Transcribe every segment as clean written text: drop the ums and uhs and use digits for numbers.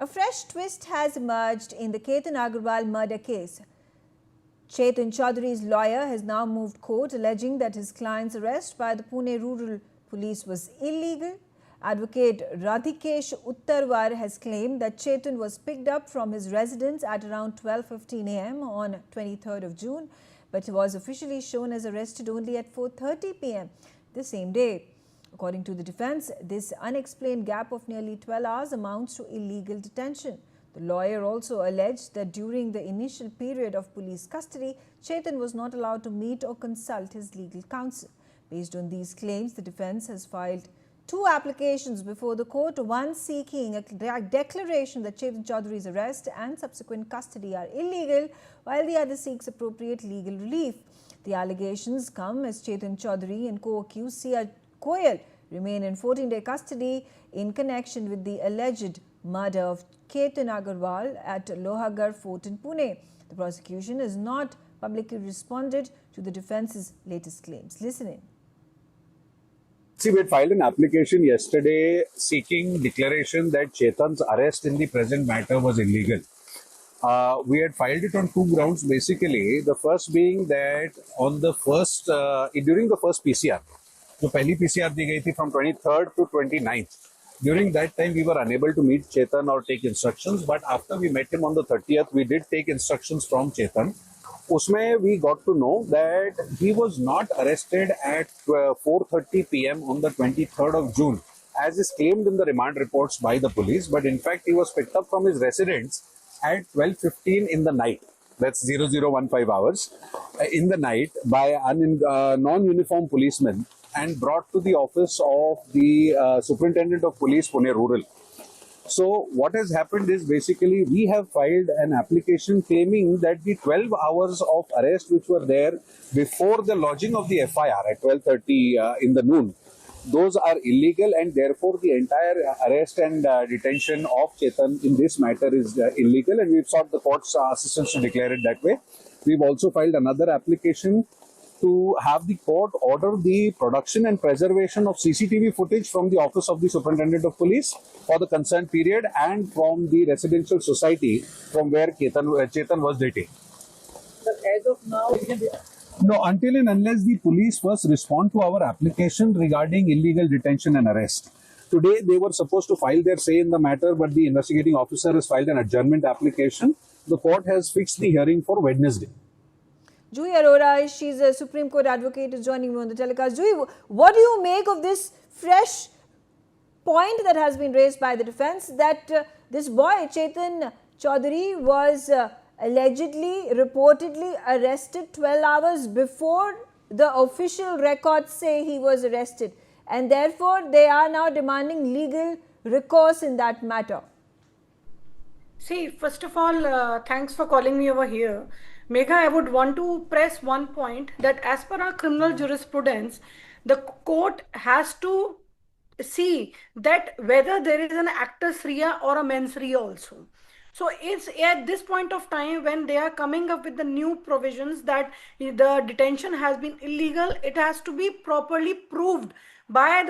A fresh twist has emerged in the Ketan Agarwal murder case. Ketan Chaudhary's lawyer has now moved court, alleging that his client's arrest by the Pune Rural Police was illegal. Advocate Radhikesh Uttarwar has claimed that Ketan was picked up from his residence at around 12:15 am on 23rd of June, but was officially shown as arrested only at 4:30 pm the same day. According to the defense, this unexplained gap of nearly 12 hours amounts to illegal detention. The lawyer also alleged that during the initial period of police custody, Ketan was not allowed to meet or consult his legal counsel. Based on these claims, the defense has filed two applications before the court, one seeking a declaration that Ketan Chaudhary's arrest and subsequent custody are illegal, while the other seeks appropriate legal relief. The allegations come as Ketan Chaudhary and co-accused Sia Koyal remain in 14-day custody in connection with the alleged murder of Ketan Agarwal at Lohagarh Fort in Pune. The prosecution has not publicly responded to the defense's latest claims. Listen in. See, we had filed an application yesterday seeking declaration that Ketan's arrest in the present matter was illegal. We had filed it on two grounds, basically. The first being that on the first, during the first PCR, जो पहली PCR दी गई थी from 23rd to 29th. During that time, we were unable to meet Ketan or take instructions. But after we met him on the 30th, we did take instructions from Ketan. Usme we got to know that he was not arrested at 4:30 p.m. on the 23rd of June, as is claimed in the remand reports by the police. But in fact, he was picked up from his residence at 12:15 in the night. That's 0015 hours in the night by a non-uniformed policeman, and brought to the office of the Superintendent of Police, Pune Rural. So what has happened is basically we have filed an application claiming that the 12 hours of arrest which were there before the lodging of the FIR at 12:30 in the noon, those are illegal, and therefore the entire arrest and detention of Ketan in this matter is illegal, and we've sought the court's assistance to declare it that way. We've also filed another application to have the court order the production and preservation of CCTV footage from the office of the Superintendent of Police for the concerned period and from the residential society from where Ketan was detained. But as of now, no, until and unless the police first respond to our application regarding illegal detention and arrest. Today, they were supposed to file their say in the matter, but the investigating officer has filed an adjournment application. The court has fixed the hearing for Wednesday. Juhi Arora, she's a Supreme Court advocate, is joining me on the telecast. Juhi, what do you make of this fresh point that has been raised by the defense that this boy, Ketan Chaudhary, was allegedly, reportedly arrested 12 hours before the official records say he was arrested, and therefore they are now demanding legal recourse in that matter? see, first of all, thanks for calling me over here. Megha, I would want to press one point that as per our criminal jurisprudence, the court has to see that whether there is an actus rea or a mens rea also. So it's at this point of time when they are coming up with the new provisions that the detention has been illegal, it has to be properly proved by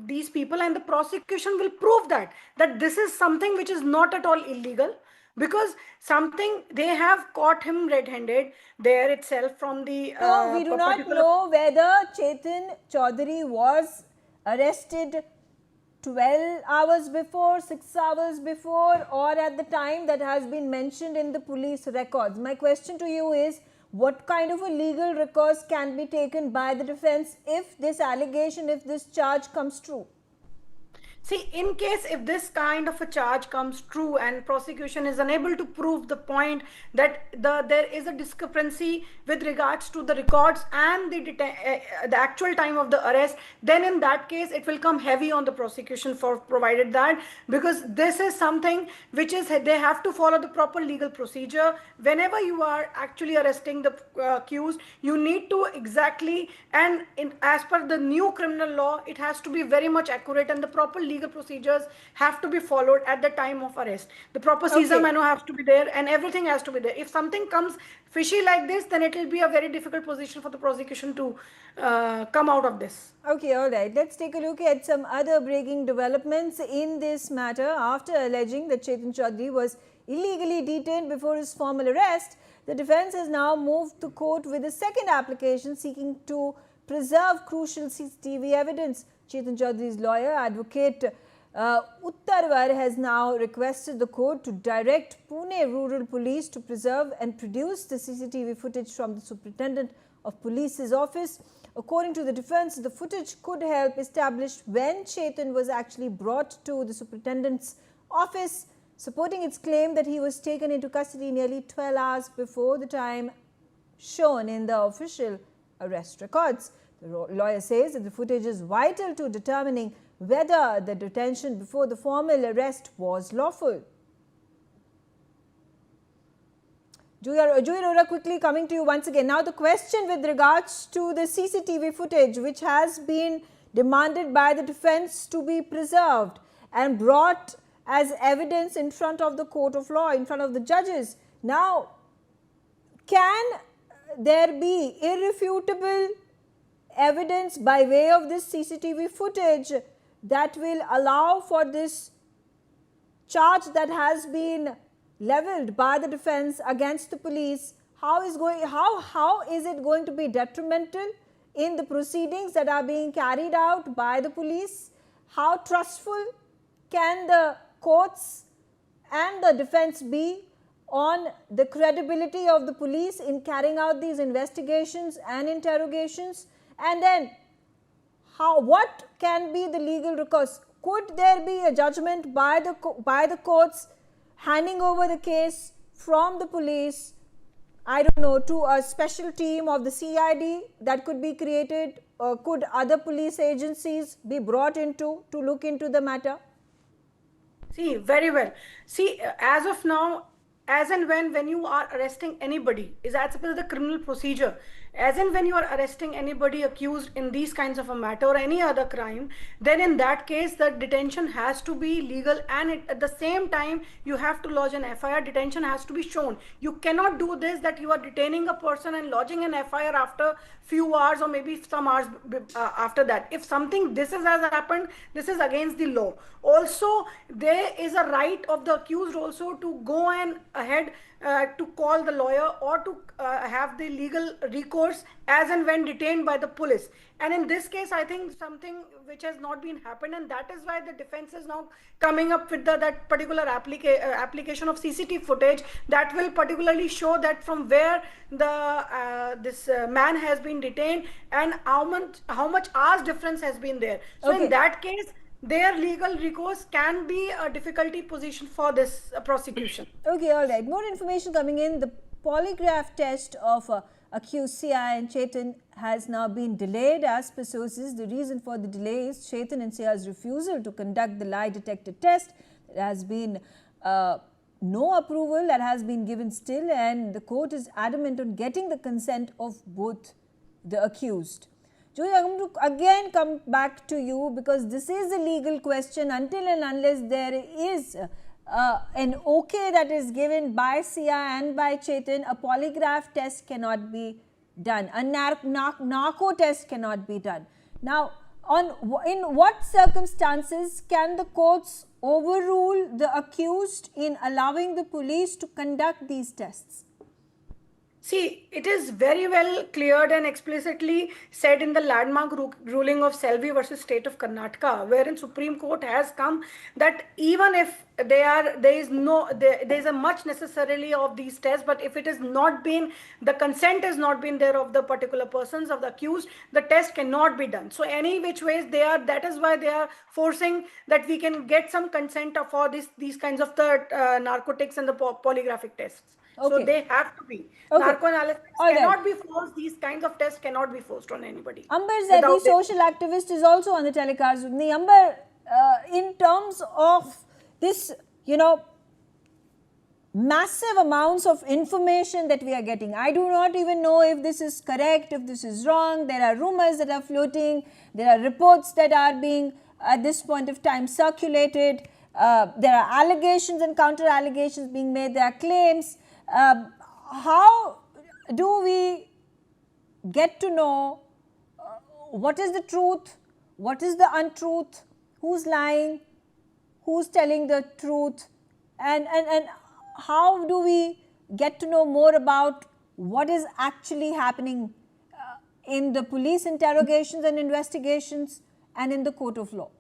these people, and the prosecution will prove that this is something which is not at all illegal, because something they have caught him red-handed there itself from the no, we do not know whether Ketan Chaudhary was arrested 12 hours before, 6 hours before, or at the time that has been mentioned in the police records. My question to you is, what kind of a legal recourse can be taken by the defense if this allegation, if this charge comes true? See, in case if this kind of a charge comes true and prosecution is unable to prove the point that there is a discrepancy with regards to the records and the actual time of the arrest, then in that case it will come heavy on the prosecution for provided that, because this is something which is they have to follow the proper legal procedure. Whenever you are actually arresting the accused, you need to exactly, and as per the new criminal law, it has to be very much accurate, and the proper legal legal procedures have to be followed at the time of arrest. The proper Caesar menu has to be there and everything has to be there. If something comes fishy like this, then it will be a very difficult position for the prosecution to come out of this. Okay, all right. Let's take a look at some other breaking developments in this matter. After alleging that Ketan Chaudhary was illegally detained before his formal arrest, the defense has now moved to court with a second application seeking to preserve crucial CCTV evidence. Ketan Chaudhary's lawyer, Advocate Uttarwar, has now requested the court to direct Pune Rural Police to preserve and produce the CCTV footage from the Superintendent of Police's office. According to the defense, the footage could help establish when Ketan was actually brought to the superintendent's office, supporting its claim that he was taken into custody nearly 12 hours before the time shown in the official arrest records. The lawyer says that the footage is vital to determining whether the detention before the formal arrest was lawful. Juhi Arora, quickly coming to you once again. Now, the question with regards to the CCTV footage, which has been demanded by the defense to be preserved and brought as evidence in front of the court of law, in front of the judges. Now, can there be irrefutable evidence by way of this CCTV footage that will allow for this charge that has been leveled by the defense against the police? How is it going to be detrimental in the proceedings that are being carried out by the police? How trustful can the courts and the defense be on the credibility of the police in carrying out these investigations and interrogations? And then what can be the legal recourse? Could there be a judgment by the courts handing over the case from the police, I don't know, to a special team of the CID that could be created? Or could other police agencies be brought into to look into the matter? See, very well. See, as of now, as and when you are arresting anybody, is as per the criminal procedure, as and when you are arresting anybody accused in these kinds of a matter or any other crime, then in that case the detention has to be legal, and at the same time you have to lodge an FIR. Detention has to be shown. You cannot do this, that you are detaining a person and lodging an FIR after few hours or maybe some hours after that. If something this has happened, this is against the law. Also, there is a right of the accused also to go and ahead to call the lawyer or to have the legal recourse as and when detained by the police. And in this case, I think something which has not been happened, and that is why the defense is now coming up with that particular application of CCTV footage that will particularly show that from where the this man has been detained and how much hours difference has been there. So in that case, their legal recourse can be a difficulty position for this prosecution. Okay, all right. More information coming in. The polygraph test of accused CI and Ketan has now been delayed. As per sources, the reason for the delay is Ketan and CI's refusal to conduct the lie detector test. There has been no approval that has been given still, and the court is adamant on getting the consent of both the accused. Juhi, I'm going to again come back to you because this is a legal question. Until and unless there is an okay that is given by CI and by Ketan, a polygraph test cannot be done. A narco test cannot be done. Now, in what circumstances can the courts overrule the accused in allowing the police to conduct these tests? See, it is very well cleared and explicitly said in the landmark ruling of Selvi versus State of Karnataka, wherein Supreme Court has come that even if there is a much necessarily of these tests, but if it is not been, the consent has not been there of the particular persons of the accused, the test cannot be done. So any which ways that is why they are forcing that we can get some consent for these kinds of the narcotics and the polygraphic tests. Okay. So they have to be. Okay. Narco analysis cannot be forced. These kinds of tests cannot be forced on anybody. Amber Zedi, social activist, is also on the telecast with me. Amber, in terms of this, massive amounts of information that we are getting, I do not even know if this is correct, if this is wrong. There are rumors that are floating. There are reports that are being at this point of time circulated. There are allegations and counter allegations being made. There are claims. How do we get to know what is the truth, what is the untruth, who's lying, who's telling the truth, and how do we get to know more about what is actually happening in the police interrogations and investigations and in the court of law?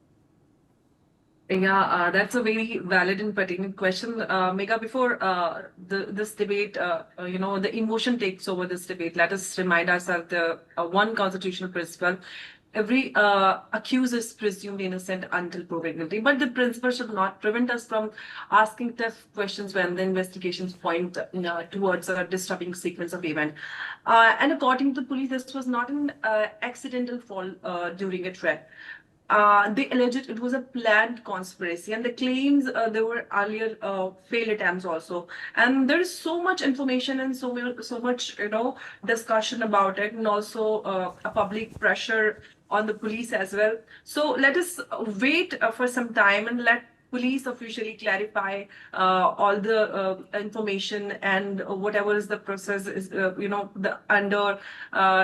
Yeah, that's a very valid and pertinent question. Megha, before this debate, the emotion takes over this debate. Let us remind ourselves the one constitutional principle. Every accused is presumed innocent until proven guilty. But the principle should not prevent us from asking tough questions when the investigations point towards a disturbing sequence of events. And according to the police, this was not an accidental fall during a trek. They alleged it was a planned conspiracy, and the claims there were earlier failed attempts also. And there is so much information and so much discussion about it, and also a public pressure on the police as well. So let us wait for some time and let police officially clarify all the information and whatever is the process is the under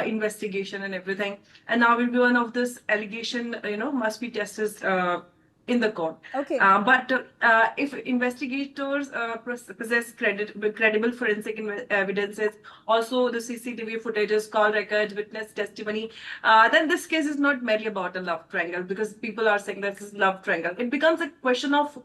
investigation and everything. And now every one of this allegation must be tested in the court. Okay. But if investigators possess credible forensic evidences, also the CCTV footages, call records, witness testimony, then this case is not merely about a love triangle, because people are saying that this is love triangle. It becomes a question of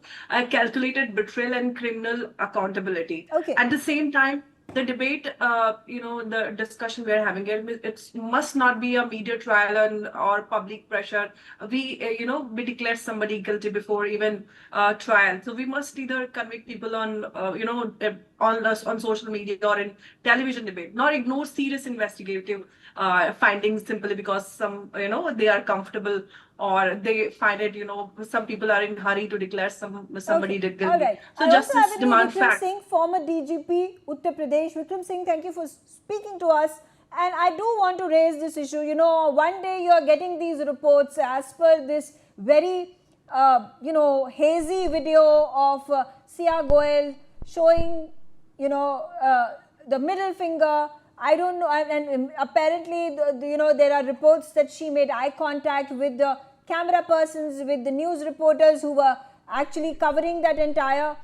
calculated betrayal and criminal accountability. Okay. At the same time, the debate, the discussion we're having here, it must not be a media trial or public pressure. We declare somebody guilty before even trial. So we must either convict people on, on social media or in television debate, not ignore serious investigative findings simply because some, they are comfortable or they find it, some people are in hurry to declare somebody guilty. All right. So I justice also have demands Vikram facts. Singh, former DGP, Uttar Pradesh. Vikram Singh, thank you for speaking to us. And I do want to raise this issue. One day you are getting these reports as per this very, hazy video of Sia Goel showing, the middle finger. I don't know. And apparently, there are reports that she made eye contact with the camera persons, with the news reporters who were actually covering that entire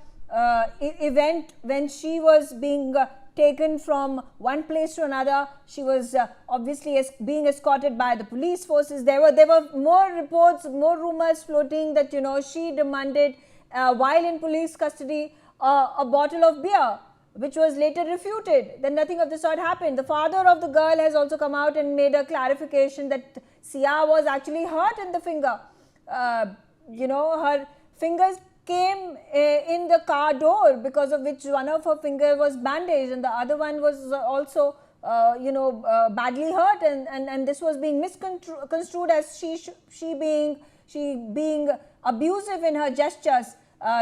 event when she was being taken from one place to another. She was obviously being escorted by the police forces. There were more reports, more rumors floating that she demanded while in police custody a bottle of beer, which was later refuted. Then nothing of the sort happened. The father of the girl has also come out and made a clarification that Sia was actually hurt in the finger. Her fingers came in the car door, because of which one of her fingers was bandaged and the other one was also badly hurt, and this was being misconstrued as she being abusive in her gestures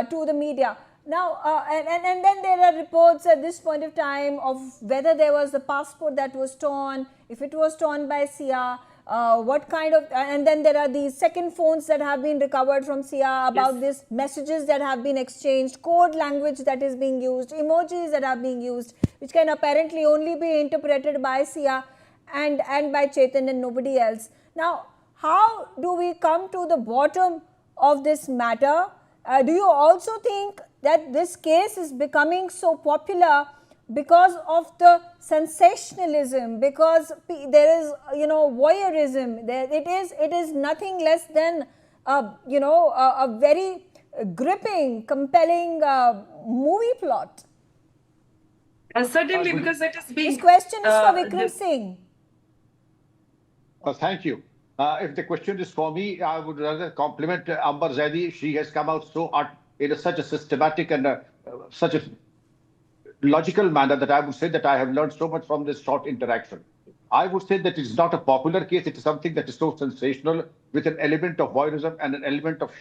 to the media. Now, and then there are reports at this point of time of whether there was a passport that was torn, if it was torn by Sia, what kind of, and then there are these second phones that have been recovered from Sia about these messages that have been exchanged, code language that is being used, emojis that are being used, which can apparently only be interpreted by Sia and by Ketan and nobody else. Now, how do we come to the bottom of this matter? Do you also think that this case is becoming so popular because of the sensationalism, because there is voyeurism? It is nothing less than a very gripping, compelling movie plot. Certainly, because it is being. This question is for Vikram Singh. Thank you. If the question is for me, I would rather compliment Amber Zaidi. She has come out so in such a systematic and such a logical manner that I would say that I have learned so much from this short interaction. I would say that it's not a popular case. It is something that is so sensational, with an element of voyeurism and an element of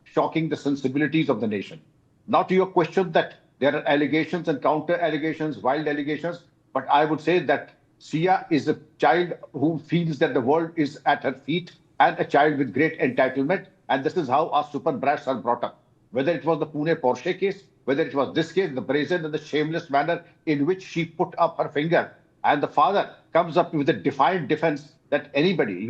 shocking the sensibilities of the nation. Now, to your question that there are allegations and counter allegations, wild allegations, but I would say that Sia is a child who feels that the world is at her feet, and a child with great entitlement. and this is how our super brats are brought up. Whether it was the Pune Porsche case, whether it was this case, the brazen and the shameless manner in which she put up her finger, and the father comes up with a defiant defense that anybody,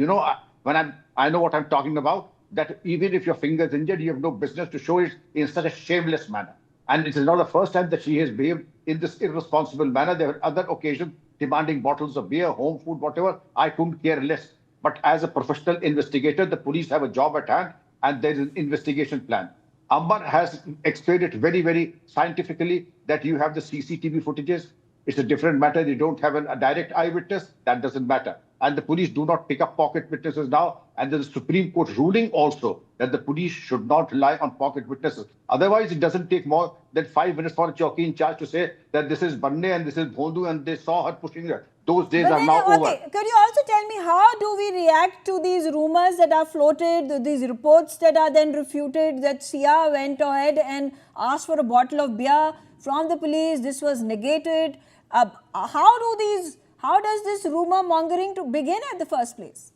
I know what I'm talking about, that even if your finger is injured, you have no business to show it in such a shameless manner. And it is not the first time that she has behaved in this irresponsible manner. There were other occasions demanding bottles of beer, home food, whatever. I couldn't care less. But as a professional investigator, the police have a job at hand and there is an investigation plan. Amber has explained it very, very scientifically that you have the CCTV footages. It's a different matter. You don't have a direct eyewitness. That doesn't matter. And the police do not pick up pocket witnesses now. And there's a Supreme Court ruling also that the police should not rely on pocket witnesses. Otherwise, it doesn't take more than 5 minutes for a chowki in charge to say that this is Banne and this is Bhondu and they saw her pushing her. Those days are now over. Could you also tell me, how do we react to these rumors that are floated, these reports that are then refuted, that Sia went ahead and asked for a bottle of beer from the police? This was negated. How does this rumor mongering to begin at the first place?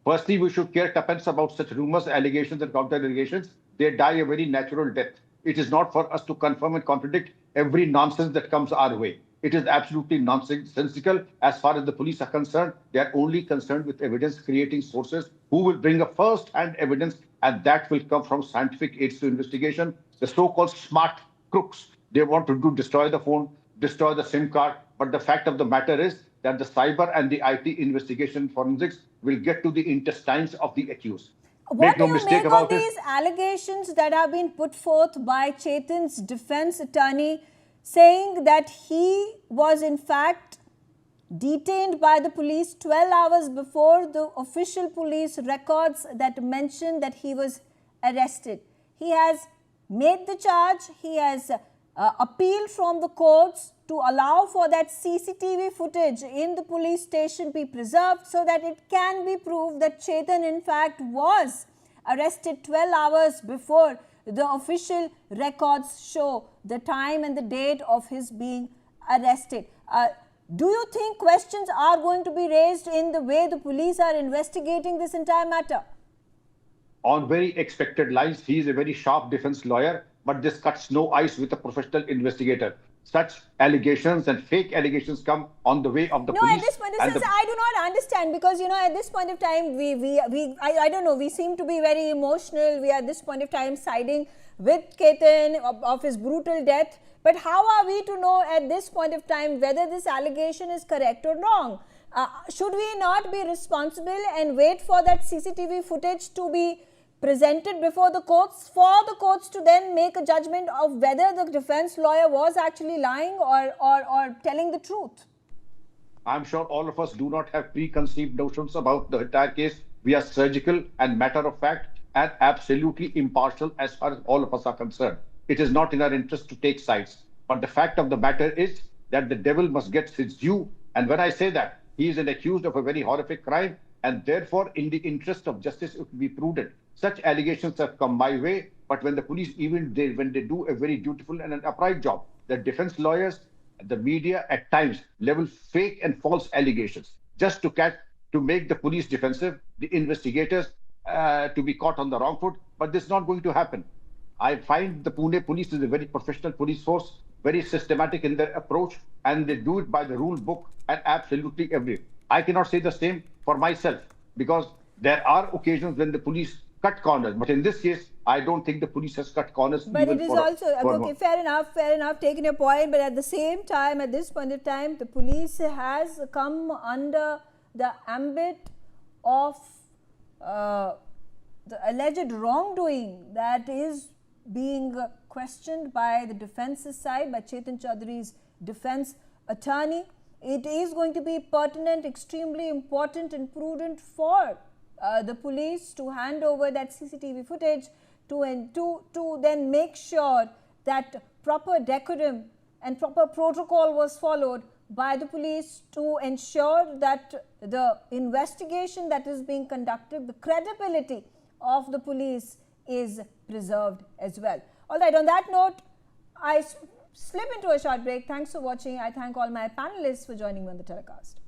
Firstly, we should care tuppence about such rumors, allegations, and counter allegations. They die a very natural death. It is not for us to confirm and contradict every nonsense that comes our way. It is absolutely nonsensical as far as the police are concerned. They are only concerned with evidence, creating sources who will bring a first-hand evidence, and that will come from scientific aids to investigation. The so-called smart crooks, they want to destroy the phone, destroy the SIM card. But the fact of the matter is that the cyber and the IT investigation forensics will get to the intestines of the accused. What do you make of these allegations that have been put forth by Chetan's defense attorney, saying that he was in fact detained by the police 12 hours before the official police records that mention that he was arrested? He has made the charge, he has appealed from the courts to allow for that CCTV footage in the police station be preserved so that it can be proved that Chetan in fact was arrested 12 hours before the official records show the time and the date of his being arrested. Do you think questions are going to be raised in the way the police are investigating this entire matter? On very expected lines, he is a very sharp defense lawyer, but this cuts no ice with a professional investigator. Such allegations and fake allegations come on the way of the police. No, at this point, I do not understand, because, at this point of time, I don't know, we seem to be very emotional. We are at this point of time siding with Ketan of his brutal death. But how are we to know at this point of time whether this allegation is correct or wrong? Should we not be responsible and wait for that CCTV footage to be presented before the courts, for the courts to then make a judgment of whether the defense lawyer was actually lying or telling the truth? I'm sure all of us do not have preconceived notions about the entire case. We are surgical and matter of fact and absolutely impartial as far as all of us are concerned. It is not in our interest to take sides. But the fact of the matter is that the devil must get his due. And when I say that, he is accused of a very horrific crime, and therefore, in the interest of justice, it would be prudent. Such allegations have come my way, but when the police, when they do a very dutiful and an upright job, the defense lawyers, the media at times level fake and false allegations just to make the police defensive, the investigators to be caught on the wrong foot. But this is not going to happen. I find the Pune police is a very professional police force, very systematic in their approach, and they do it by the rule book and absolutely everything. I cannot say the same for myself, because there are occasions when the police cut corners. But in this case, I don't think the police has cut corners. But it is also, okay, fair enough, taking your point. But at the same time, at this point of time, the police has come under the ambit of the alleged wrongdoing that is being questioned by the defense's side, by Ketan Chaudhary's defense attorney. It is going to be pertinent, extremely important and prudent for the police to hand over that CCTV footage to then make sure that proper decorum and proper protocol was followed by the police to ensure that the investigation that is being conducted, the credibility of the police is preserved as well. All right, on that note, I slip into a short break. Thanks for watching. I thank all my panelists for joining me on the telecast.